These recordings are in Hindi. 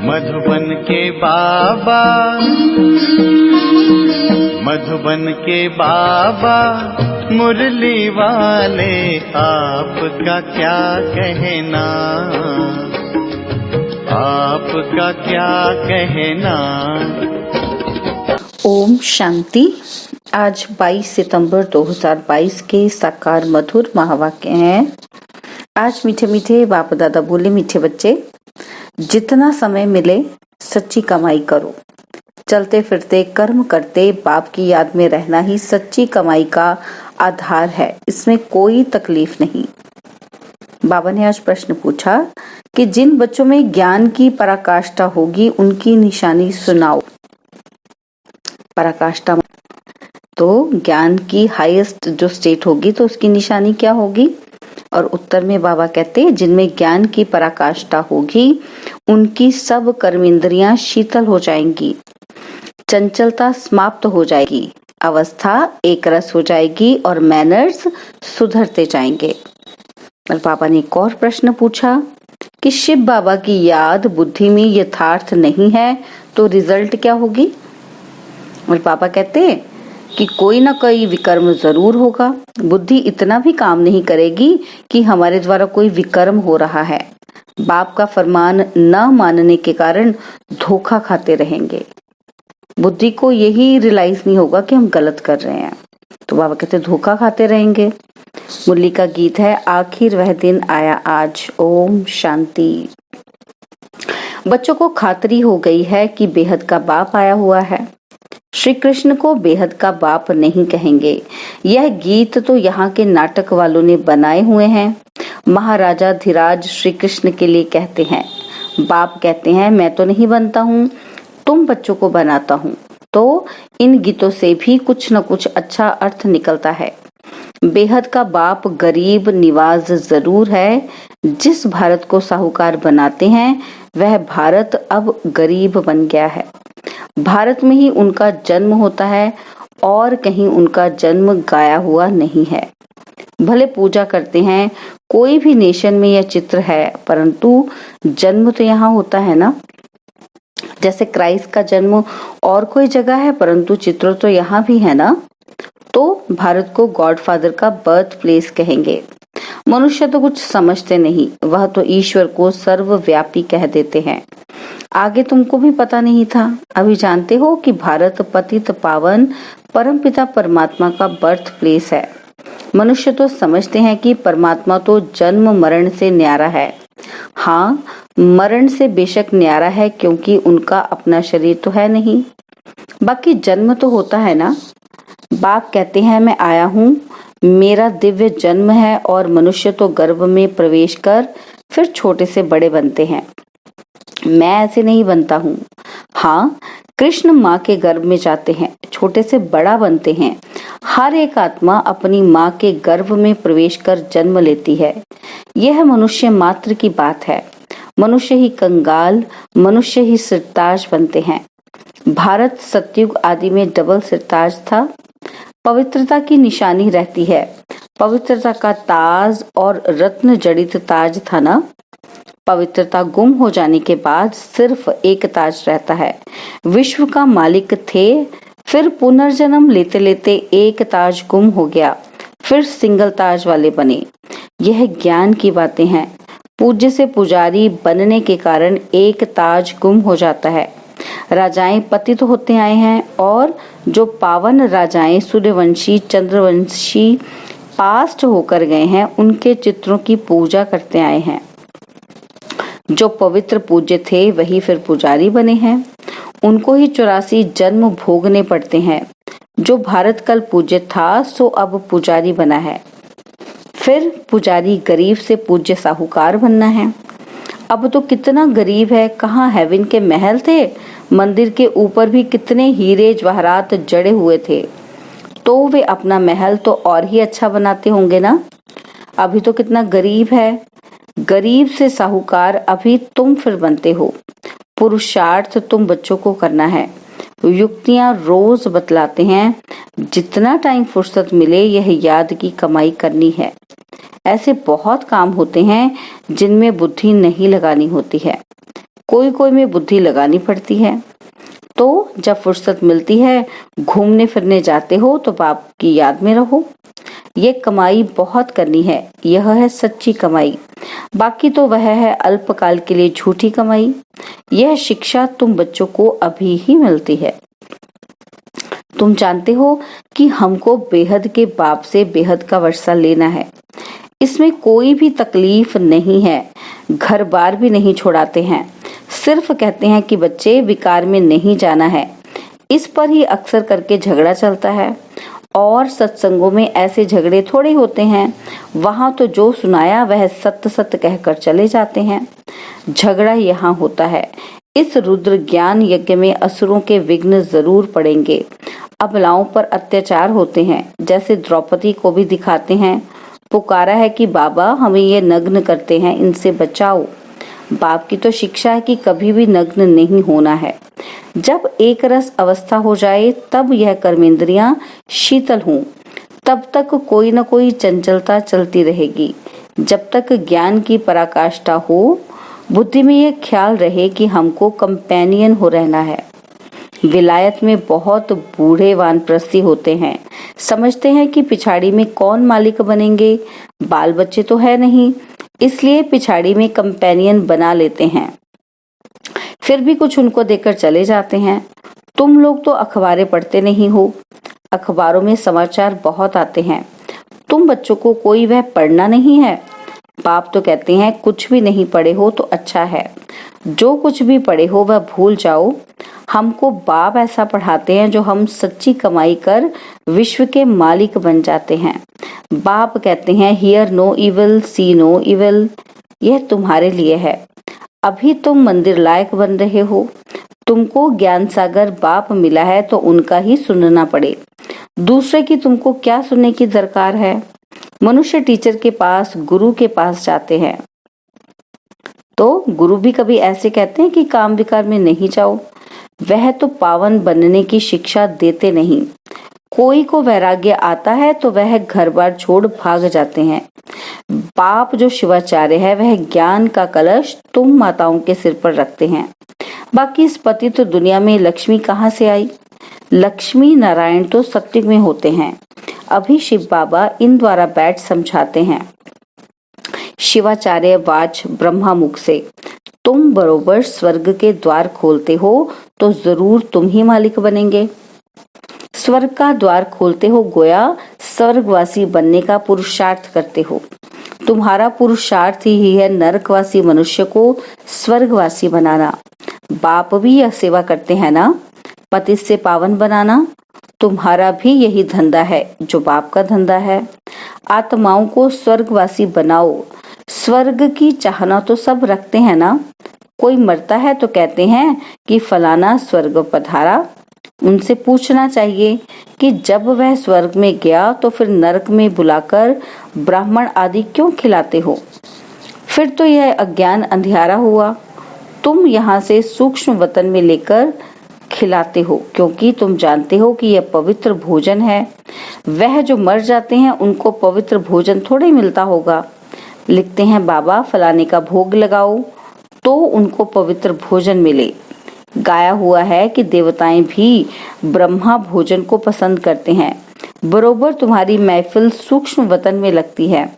मधुबन के बाबा, मधुबन के बाबा मुरली वाले, आपका क्या कहना, आपका क्या कहना। ओम शांति। आज 22 सितंबर 2022 के साकार मधुर महावाक्य हैं। आज मीठे मीठे बाप दादा बोले, मीठे बच्चे, जितना समय मिले सच्ची कमाई करो। चलते फिरते कर्म करते बाप की याद में रहना ही सच्ची कमाई का आधार है, इसमें कोई तकलीफ नहीं। बाबा ने आज प्रश्न पूछा कि जिन बच्चों में ज्ञान की पराकाष्ठा होगी उनकी निशानी सुनाओ। पराकाष्ठा तो ज्ञान की हाईएस्ट जो स्टेट होगी तो उसकी निशानी क्या होगी? और उत्तर में बाबा कहते हैं, जिनमें ज्ञान की पराकाष्ठा होगी उनकी सब कर्म इंद्रियां शीतल हो जाएंगी, चंचलता समाप्त हो जाएगी, अवस्था एक रस हो जाएगी और मैनर्स सुधरते जाएंगे। और बाबा ने एक और प्रश्न पूछा कि शिव बाबा की याद बुद्धि में यथार्थ नहीं है तो रिजल्ट क्या होगी? और बाबा कहते हैं कि कोई ना कोई विकर्म जरूर होगा। बुद्धि इतना भी काम नहीं करेगी कि हमारे द्वारा कोई विकर्म हो रहा है। बाप का फरमान न मानने के कारण धोखा खाते रहेंगे। बुद्धि को यही रियलाइज नहीं होगा कि हम गलत कर रहे हैं, तो बाबा कहते धोखा खाते रहेंगे। मुरली का गीत है, आखिर वह दिन आया आज। ओम शांति। बच्चों को खातरी हो गई है कि बेहद का बाप आया हुआ है। श्री कृष्ण को बेहद का बाप नहीं कहेंगे। यह गीत तो यहाँ के नाटक वालों ने बनाए हुए हैं। महाराजा धीराज श्री कृष्ण के लिए कहते हैं। बाप कहते हैं, मैं तो नहीं बनता हूँ, तुम बच्चों को बनाता हूँ। तो इन गीतों से भी कुछ न कुछ अच्छा अर्थ निकलता है। बेहद का बाप गरीब निवाज जरूर है। जिस भारत को साहूकार बनाते हैं वह भारत अब गरीब बन गया है। भारत में ही उनका जन्म होता है और कहीं उनका जन्म गाया हुआ नहीं है। भले पूजा करते हैं, कोई भी नेशन में यह चित्र है, परंतु जन्म तो यहाँ होता है ना। जैसे क्राइस्ट का जन्म और कोई जगह है, परंतु चित्र तो यहाँ भी है ना। तो भारत को गॉडफादर का बर्थ प्लेस कहेंगे। मनुष्य तो कुछ समझते नहीं, वह तो ईश्वर को सर्वव्यापी कह देते हैं। आगे तुमको भी पता नहीं था, अभी जानते हो कि भारत पतित पावन परमपिता परमात्मा का बर्थ प्लेस है। मनुष्य तो समझते हैं कि परमात्मा तो जन्म मरण से न्यारा है। हाँ, मरण से बेशक न्यारा है, क्योंकि उनका अपना शरीर तो है नहीं। बाकी जन्म तो होता है ना। बाप कहते हैं, मैं आया हूँ, मेरा दिव्य जन्म है और मनुष्य तो गर्भ में प्रवेश कर फिर छोटे से बड़े बनते हैं। मैं ऐसे नहीं बनता हूँ। हाँ, कृष्ण माँ के गर्भ में जाते हैं, छोटे से बड़ा बनते हैं। हर एक आत्मा अपनी माँ के गर्भ में प्रवेश कर जन्म लेती है। यह मनुष्य मात्र की बात है। मनुष्य ही कंगाल, मनुष्य ही सिरताज बनते हैं। भारत सतयुग आदि में डबल सिरताज था। पवित्रता की निशानी रहती है। पवित्रता का ताज और रत्न जड़ित ताज था ना। पवित्रता गुम हो जाने के बाद सिर्फ एक ताज रहता है। विश्व का मालिक थे, फिर पुनर्जन्म लेते लेते एक ताज गुम हो गया, फिर सिंगल ताज वाले बने। यह ज्ञान की बातें हैं। पूज्य से पुजारी बनने के कारण एक ताज गुम हो जाता है। राजाएं पतित होते आए हैं और जो पावन राजाएं सूर्यवंशी चंद्रवंशी पास्ट होकर गए हैं, उनके चित्रों की पूजा करते आए हैं। जो पवित्र पूज्य थे वही फिर पुजारी बने हैं। उनको ही 84 जन्म भोगने पड़ते हैं। जो भारत कल पूज्य था सो अब पुजारी बना है। फिर पुजारी गरीब से पूज्य साहूकार बनना है। अब तो कितना गरीब है, कहाँ हेवन के महल थे, मंदिर के ऊपर भी कितने हीरे जवाहरात जड़े हुए थे, तो वे अपना महल तो और ही अच्छा बनाते होंगे ना। अभी तो कितना गरीब है। गरीब से साहूकार अभी तुम फिर बनते हो। पुरुषार्थ तुम बच्चों को करना है। युक्तियां रोज बतलाते हैं। जितना टाइम फुर्सत मिले यह याद की कमाई करनी है। ऐसे बहुत काम होते हैं जिनमें बुद्धि नहीं लगानी होती है। कोई कोई में बुद्धि लगानी पड़ती है। तो जब फुर्सत मिलती है, घूमने फिरने जाते हो तो बाप की याद में रहो। ये कमाई बहुत करनी है, यह है सच्ची कमाई। बाकी तो वह है अल्पकाल के लिए झूठी कमाई। यह शिक्षा तुम बच्चों को अभी ही मिलती है। तुम जानते हो कि हमको बेहद के बाप से बेहद का वर्षा लेना है। इसमें कोई भी तकलीफ नहीं है, घर बार भी नहीं छोड़ाते हैं। सिर्फ कहते हैं कि बच्चे विकार में नहीं जाना है। इस पर ही अक्सर करके झगड़ा चलता है। और सत्संगों में ऐसे झगड़े थोड़े होते हैं। वहां तो जो सुनाया वह सत्य सत्य कहकर चले जाते हैं। झगड़ा यहाँ होता है। इस रुद्र ज्ञान यज्ञ में असुरों के विघ्न जरूर पड़ेंगे। अबलाओं पर अत्याचार होते हैं, जैसे द्रौपदी को भी दिखाते हैं। पुकारा है कि बाबा हमें ये नग्न करते हैं, इनसे बचाओ। बाप की तो शिक्षा है कि कभी भी नग्न नहीं होना है। जब एक रस अवस्था हो जाए तब यह कर्मेंद्रियां शीतल हों, तब तक कोई न कोई चंचलता चलती रहेगी। जब तक ज्ञान की पराकाष्ठा हो, बुद्धि में यह ख्याल रहे कि हमको कंपेनियन हो रहना है। विलायत में बहुत बूढ़े वानप्रस्थी होते हैं, समझते हैं कि पिछाड़ी में कौन मालिक बनेंगे। बाल बच्चे तो है नहीं, इसलिए पिछाड़ी में कंपेनियन बना लेते हैं। फिर भी कुछ उनको देकर चले जाते हैं। तुम लोग तो अखबारें पढ़ते नहीं हो। अखबारों में समाचार बहुत आते हैं। तुम बच्चों को कोई वह पढ़ना नहीं है। बाप तो कहते हैं कुछ भी नहीं पढ़े हो तो अच्छा है, जो कुछ भी पढ़े हो वह भूल जाओ। हमको बाप ऐसा पढ़ाते हैं जो हम सच्ची कमाई कर विश्व के मालिक बन जाते हैं। बाप कहते हैं hear no evil, see no evil. यह तुम्हारे लिए है। अभी तुम मंदिर लायक बन रहे हो। तुमको ज्ञान सागर बाप मिला है तो उनका ही सुनना पड़े। दूसरे की तुमको क्या सुनने की दरकार है। मनुष्य टीचर के पास, गुरु के पास जाते हैं तो गुरु भी कभी ऐसे कहते हैं कि काम विकार में नहीं जाओ। वह तो पावन बनने की शिक्षा देते नहीं। कोई को वैराग्य आता है तो वह घर बार छोड़ भाग जाते हैं। बाप जो शिवाचार्य है वह ज्ञान का कलश तुम माताओं के सिर पर रखते हैं। बाकी इस पति तो दुनिया में लक्ष्मी कहाँ से आई। लक्ष्मी नारायण तो सत्युग में होते हैं। अभी शिव बाबा इन द्वारा बैठ समझाते हैं। शिवाचार्य वाच ब्रह्मा मुख से, तुम बरोबर स्वर्ग के द्वार खोलते हो तो जरूर तुम ही मालिक बनेंगे। स्वर्ग का द्वार खोलते हो गोया स्वर्गवासी बनने का पुरुषार्थ करते हो। तुम्हारा पुरुषार्थ ही है नरकवासी मनुष्य को स्वर्गवासी बनाना। बाप भी यह सेवा करते हैं ना, पति से पावन बनाना। तुम्हारा भी यही धंधा है जो बाप का धंधा है। आत्माओं को स्वर्गवासी बनाओ। स्वर्ग की चाहना तो सब रखते हैं ना। कोई मरता है तो कहते हैं कि फलाना स्वर्ग पधारा। उनसे पूछना चाहिए कि जब वह स्वर्ग में गया तो फिर नरक में बुलाकर ब्राह्मण आदि क्यों खिलाते हो। फिर तो यह अज्ञान अंधियारा हुआ। तुम यहाँ से सूक्ष्म वतन में लेकर खिलाते हो क्योंकि तुम जानते हो कि यह पवित्र भोजन है। वह जो मर जाते हैं उनको पवित्र भोजन थोड़े मिलता होगा। लिखते हैं बाबा फलाने का भोग लगाओ तो उनको पवित्र भोजन मिले। गाया हुआ है कि देवताएं भी ब्रह्मा भोजन को पसंद करते हैं। बरोबर तुम्हारी महफिल सूक्ष्म वतन में लगती है।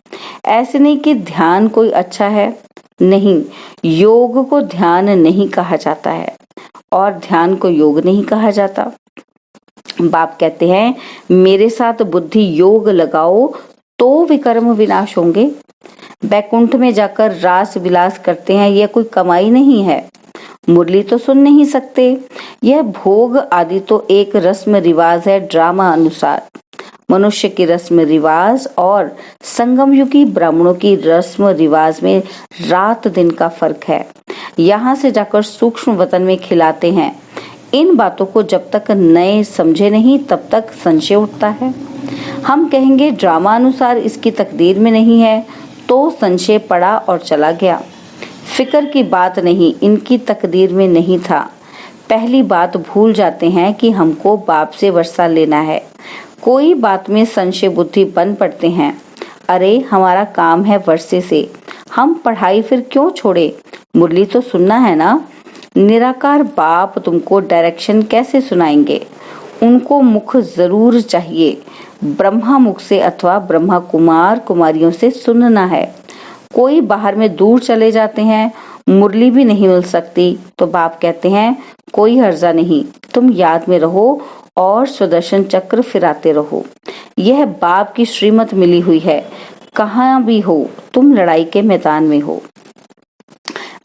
ऐसे नहीं कि ध्यान कोई अच्छा है, नहीं, योग को ध्यान नहीं कहा जाता है और ध्यान को योग नहीं कहा जाता। बाप कहते हैं मेरे साथ बुद्धि योग लगाओ तो विकर्म विनाश होंगे। बैकुंठ में जाकर रास विलास करते हैं, यह कोई कमाई नहीं है। मुरली तो सुन नहीं सकते। यह भोग आदि तो एक रस्म रिवाज है ड्रामा अनुसार। मनुष्य की रस्म रिवाज और संगम युगी ब्राह्मणों की रस्म रिवाज में रात दिन का फर्क है। यहाँ से जाकर सूक्ष्म वतन में खिलाते हैं। इन बातों को जब तक नए समझे नहीं तब तक संशय उठता है। हम कहेंगे ड्रामा अनुसार इसकी तकदीर में नहीं है तो संशय पड़ा और चला गया। फिक्र की बात नहीं, इनकी तकदीर में नहीं था। पहली बात भूल जाते हैं कि हमको बाप से वर्षा लेना है। कोई बात में संशय बुद्धि बन पड़ते हैं। अरे हमारा काम है वर्षे से, हम पढ़ाई फिर क्यों छोड़े। मुरली तो सुनना है ना। निराकार बाप तुमको डायरेक्शन कैसे सुनाएंगे? उनको मुख जरूर चाहिए, ब्रह्मा मुख से अथवा ब्रह्मा कुमार कुमारियों से सुनना है। कोई बाहर में दूर चले जाते हैं, मुरली भी नहीं मिल सकती, तो बाप कहते हैं कोई हर्जा नहीं, तुम याद में रहो और सुदर्शन चक्र फिराते रहो। यह बाप की श्रीमत मिली हुई है, कहाँ भी हो तुम लड़ाई के मैदान में हो।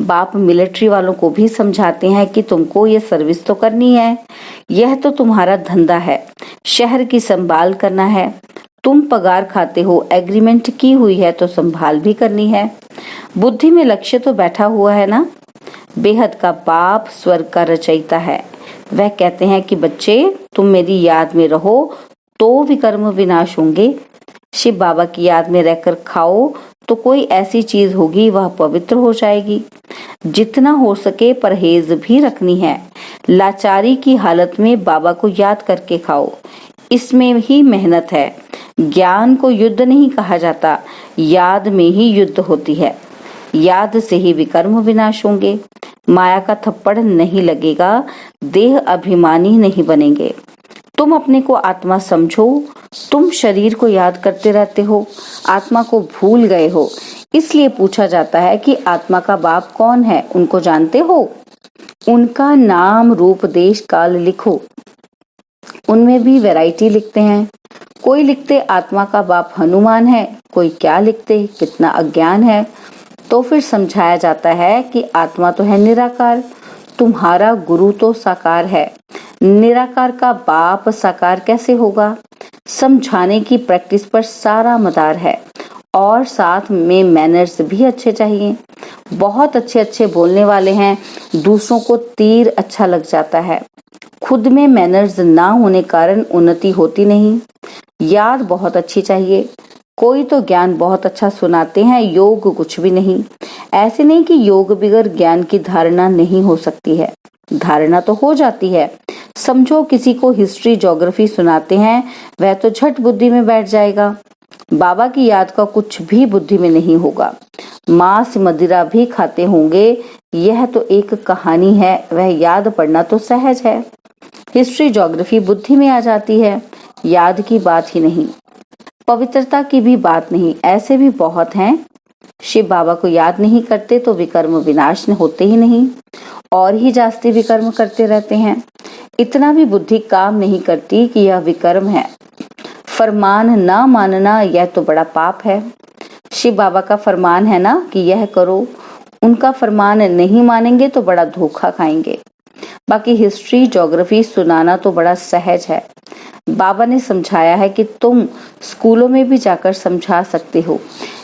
बाप मिलिट्री वालों को भी समझाते हैं कि तुमको ये सर्विस तो करनी है, यह तो तुम्हारा धंधा है, शहर की संभाल करना है, तुम पगार खाते हो, एग्रीमेंट की हुई है तो संभाल भी करनी है। बुद्धि में लक्ष्य तो बैठा हुआ है ना। बेहद का बाप स्वर्ग का रचयिता है। वह कहते हैं कि बच्चे तुम मेरी याद में रहो तो विकर्म विनाश होंगे। शिव बाबा की याद में रहकर खाओ तो कोई ऐसी चीज होगी वह पवित्र हो जाएगी। जितना हो सके परहेज भी रखनी है। लाचारी की हालत में बाबा को याद करके खाओ, इसमें ही मेहनत है। ज्ञान को युद्ध नहीं कहा जाता, याद में ही युद्ध होती है। याद से ही विकर्म विनाश होंगे। माया का थप्पड़ नहीं लगेगा, देह अभिमानी नहीं बनेंगे। तुम अपने को आत्मा समझो, तुम शरीर को याद करते रहते हो, आत्मा को भूल गए हो। इसलिए पूछा जाता है कि आत्मा का बाप कौन है, उनको जानते हो? उनका नाम रूप देश काल लिखो। उनमें भी वैरायटी लिखते हैं। कोई लिखते आत्मा का बाप हनुमान है, कोई क्या लिखते कितना अज्ञान है। तो फिर समझाया जाता है कि आत्मा तो है निराकार, तुम्हारा गुरु तो साकार है। निराकार का बाप साकार कैसे होगा? समझाने की प्रैक्टिस पर सारा मदार है और साथ में मैनर्स भी अच्छे चाहिए। बहुत अच्छे अच्छे बोलने वाले हैं, दूसरों को तीर अच्छा लग जाता है। खुद में मैनर्स ना होने कारण उन्नति होती नहीं। याद बहुत अच्छी चाहिए। कोई तो ज्ञान बहुत अच्छा सुनाते हैं, योग कुछ भी नहीं। ऐसे नहीं कि योग बगैर ज्ञान की धारणा नहीं हो सकती है, धारणा तो हो जाती है। समझो किसी को हिस्ट्री ज्योग्राफी सुनाते हैं, वह तो झट बुद्धि में बैठ जाएगा। बाबा की याद का कुछ भी बुद्धि में नहीं होगा। मांस मदिरा भी खाते होंगे, यह तो एक कहानी है, वह याद पढ़ना तो सहज है। हिस्ट्री ज्योग्राफी बुद्धि में आ जाती है, याद की बात ही नहीं, पवित्रता की भी बात नहीं। ऐसे भी बहुत हैं, शिव बाबा को याद नहीं करते तो विकर्म विनाश होते ही नहीं, और ही जास्ती विकर्म करते रहते हैं। इतना भी बुद्धि काम नहीं करती कि यह विकर्म है। फरमान ना मानना यह तो बड़ा पाप है। शिव बाबा का फरमान है ना कि यह करो, उनका फरमान नहीं मानेंगे तो बड़ा धोखा खाएंगे। बाकी हिस्ट्री ज्योग्राफी सुनाना तो बड़ा सहज है। बाबा ने समझाया है कि तुम स्कूलों में भी जाकर समझा सकते हो।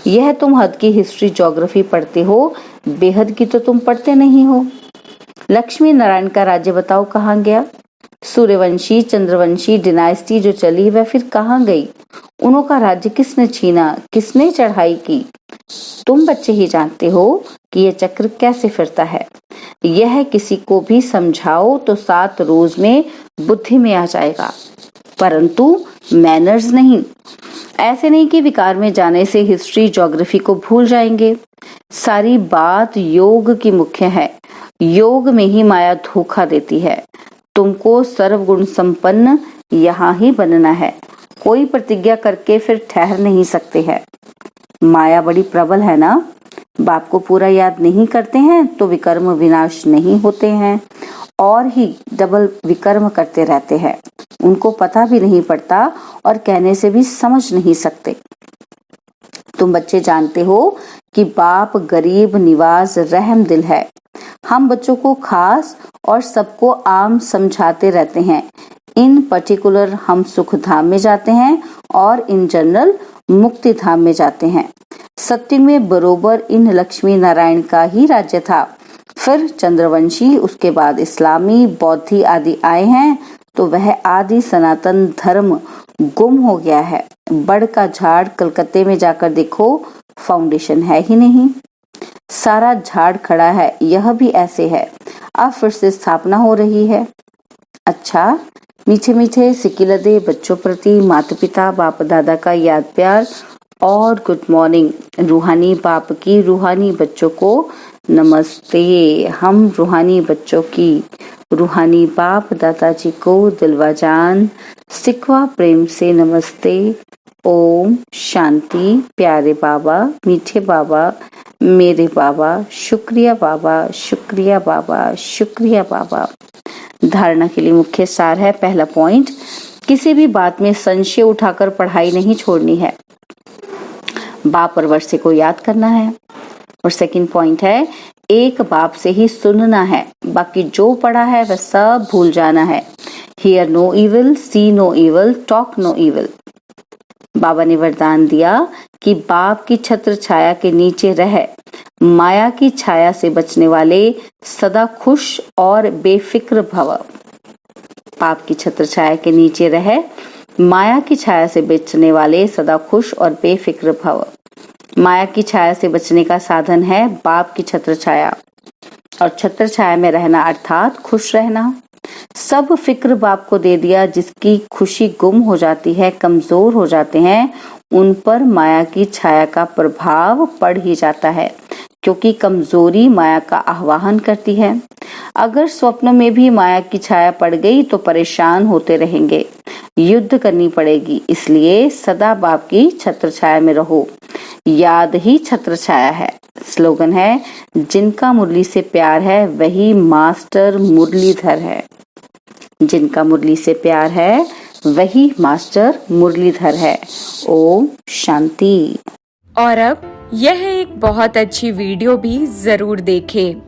यह तुम हद की हिस्ट्री ज्योग्राफी पढ़ते हो, बेहद की तो तुम पढ़ते नहीं हो। लक्ष्मी नारायण का राज्य बताओ कहाँ गया? सूर्यवंशी चंद्रवंशी डिनाइस्टी जो चली वह फिर कहाँ गई? उन्हों का राज्य किसने छीना, किसने चढ़ाई की? तुम बच्चे ही जानते हो कि यह चक्र कैसे फिरता है। यह किसी को भी समझाओ तो 7 रोज में बुद्धि में आ जाएगा, परंतु मैनर्स नहीं। ऐसे नहीं कि विकार में जाने से हिस्ट्री ज्योग्राफी को भूल जाएंगे। सारी बात योग की मुख्य है। योग में ही माया धोखा देती है। तुमको सर्वगुण संपन्न यहाँ ही बनना है। कोई प्रतिज्ञा करके फिर ठहर नहीं सकते हैं। माया बड़ी प्रबल है ना। बाप को पूरा याद नहीं करते हैं तो विकर्म विनाश नहीं होते हैं और ही डबल विकर्म करते रहते हैं। उनको पता भी नहीं पड़ता और कहने से भी समझ नहीं सकते। तुम बच्चे जानते हो कि बाप गरीब निवाज रहम दिल है। हम बच्चों को खास और सबको आम समझाते रहते हैं। इन पर्टिकुलर हम सुख धाम में जाते हैं और इन जनरल मुक्ति धाम में जाते हैं। सत्य में बरोबर इन लक्ष्मी नारायण का ही राज्य था। फिर चंद्रवंशी, उसके बाद इस्लामी, बौद्धि आदि आए हैं तो वह आदि सनातन धर्म गुम हो गया है। बड़ का झाड़ कलकत्ते में जाकर देखो, फाउंडेशन है ही नहीं, सारा झाड़ खड़ा है। यह भी ऐसे है, अब फिर से स्थापना हो रही है। अच्छा, मीठे मीठे सिकिलदे बच्चों प्रति माता पिता बाप दादा का याद प्यार और गुड मॉर्निंग। रूहानी बाप की रूहानी बच्चों को नमस्ते। हम रूहानी बच्चों की रूहानी बाप दादाजी को दिलवा जान सिकवा प्रेम से नमस्ते। ओम शांति। प्यारे बाबा, मीठे बाबा, मेरे बाबा, शुक्रिया बाबा, शुक्रिया बाबा, शुक्रिया बाबा। धारणा के लिए मुख्य सार है। पहला पॉइंट, किसी भी बात में संशय उठाकर पढ़ाई नहीं छोड़नी है, बाप और वर्षे को याद करना है। और सेकंड पॉइंट है, एक बाप से ही सुनना है, बाकी जो पढ़ा है वह सब भूल जाना है। Hear no evil, see no evil, talk no evil. बाबा ने वरदान दिया कि बाप की छत्र छाया के नीचे रह माया की छाया से बचने वाले सदा खुश और बेफिक्र भव। बाप की छत्र छाया के नीचे रह माया की छाया से बचने वाले सदा खुश और बेफिक्र भव। माया की छाया से बचने का साधन है बाप की छत्र छाया, और छत्र छाया में रहना अर्थात खुश रहना। सब फिक्र बाप को दे दिया। जिसकी खुशी गुम हो जाती है, कमजोर हो जाते हैं, उन पर माया की छाया का प्रभाव पड़ ही जाता है, क्योंकि कमजोरी माया का आह्वान करती है। अगर स्वप्न में भी माया की छाया पड़ गई तो परेशान होते रहेंगे, युद्ध करनी पड़ेगी। इसलिए सदा बाप की छत्र छाया में रहो। याद ही छत्र छाया है। स्लोगन है, जिनका मुरली से प्यार है वही मास्टर मुरलीधर है। जिनका मुरली से प्यार है वही मास्टर मुरलीधर है। ओम शांति। और अब यह एक बहुत अच्छी वीडियो भी जरूर देखें।